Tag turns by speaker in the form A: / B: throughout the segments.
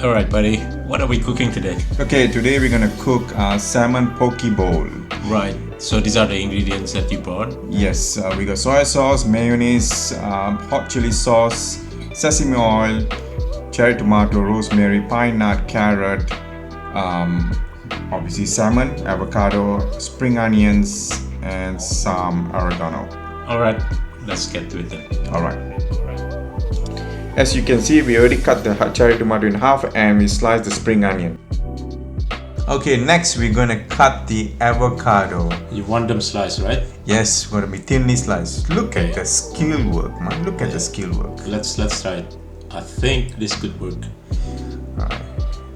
A: Alright buddy, what are we cooking today?
B: Okay, today we're gonna cook salmon poke bowl.
A: Right, so these are the ingredients that you brought?
B: Yes, we got soy sauce, mayonnaise, hot chili sauce, sesame oil, cherry tomato, rosemary, pine nut, carrot, obviously salmon, avocado, spring onions, and some oregano.
A: Alright, let's get to it then.
B: Alright. As you can see, we already cut the cherry tomato in half and we sliced the spring onion. Okay, next we're gonna cut the avocado.
A: You want them sliced, right?
B: Yes, gonna be thinly sliced. Look at the skill work, man. Look at the skill work.
A: Let's try it. I think this could work.
B: Alright.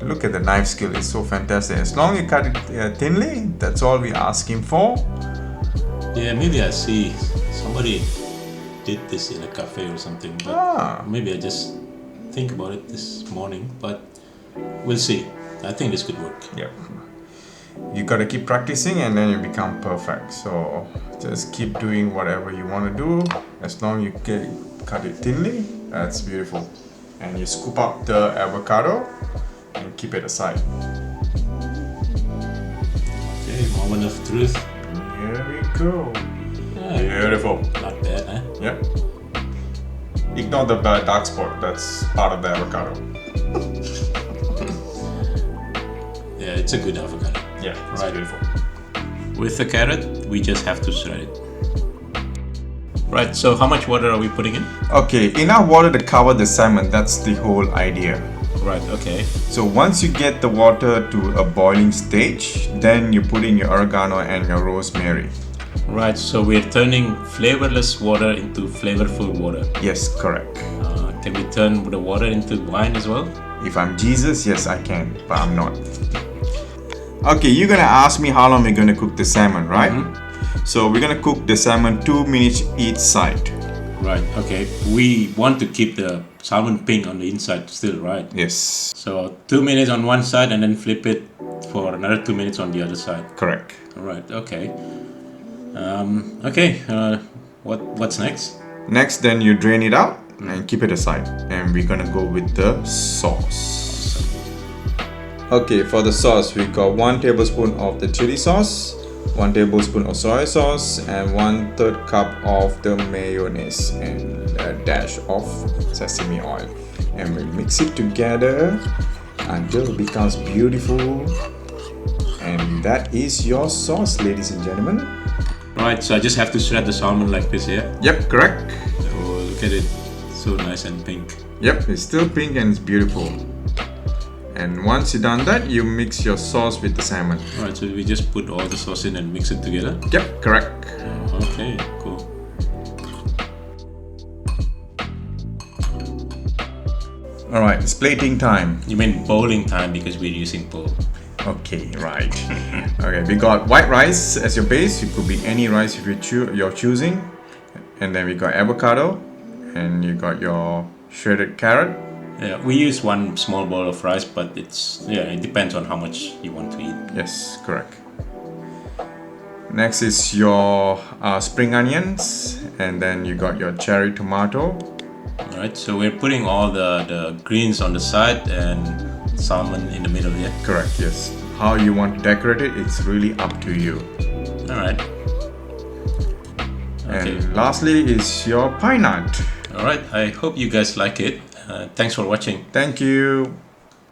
B: Look at the knife skill, it's so fantastic. As long as you cut it thinly, that's all we're asking for.
A: Yeah, maybe I see somebody did this in a cafe or something, but maybe I just think about it this morning, but we'll see. I think this could work.
B: Yep. You gotta keep practicing and then you become perfect. So just keep doing whatever you want to do. As long as you cut it thinly, that's beautiful. And you scoop up the avocado and keep it aside.
A: Okay, moment of truth.
B: Here we go. Beautiful.
A: Not bad, eh?
B: Yep. Ignore the dark spot. That's part of the avocado.
A: Yeah, it's a good avocado.
B: Yeah, it's
A: right.
B: Beautiful.
A: With the carrot, we just have to shred it. Right, so how much water are we putting in?
B: Okay, enough water to cover the salmon. That's the whole idea.
A: Right, okay.
B: So once you get the water to a boiling stage, then you put in your oregano and your rosemary.
A: Right, so we're turning flavorless water into flavorful water.
B: Yes, correct.
A: Can we turn the water into wine as well?
B: If I'm Jesus, yes I can, but I'm not. Okay, you're gonna ask me how long we're gonna cook the salmon, right? Mm-hmm. So we're gonna cook the salmon 2 minutes each side.
A: Right, okay. We want to keep the salmon pink on the inside still, right?
B: Yes.
A: So 2 minutes on one side and then flip it for another 2 minutes on the other side.
B: Correct.
A: Alright, okay. What's next?
B: Next, then you drain it out and keep it aside. And we're gonna go with the sauce. Okay, for the sauce, we got 1 tablespoon of the chili sauce, 1 tablespoon of soy sauce, and 1/3 cup of the mayonnaise, and a dash of sesame oil. And we mix it together until it becomes beautiful. And that is your sauce, ladies and gentlemen.
A: Right, so I just have to shred the salmon like this, yeah?
B: Yep, correct.
A: Oh, look at it. So nice and pink.
B: Yep, it's still pink and it's beautiful. And once you've done that, you mix your sauce with the salmon.
A: Alright, so we just put all the sauce in and mix it together?
B: Yep, correct.
A: Okay, cool.
B: Alright, it's plating time.
A: You mean bowling time because we're using bowl.
B: Okay, right. Okay, we got white rice as your base. It could be any rice if you're choosing. And then we got avocado. And you got your shredded carrot.
A: Yeah, we use 1 small bowl of rice, but it depends on how much you want to eat.
B: Yes, correct. Next is your spring onions, and then you got your cherry tomato.
A: Alright, so we're putting all the greens on the side and salmon in the middle, yeah?
B: Correct, yes. How you want to decorate it, it's really up to you.
A: Alright. Okay.
B: And lastly is your pine nut.
A: Alright, I hope you guys like it. Thanks for watching.
B: Thank you.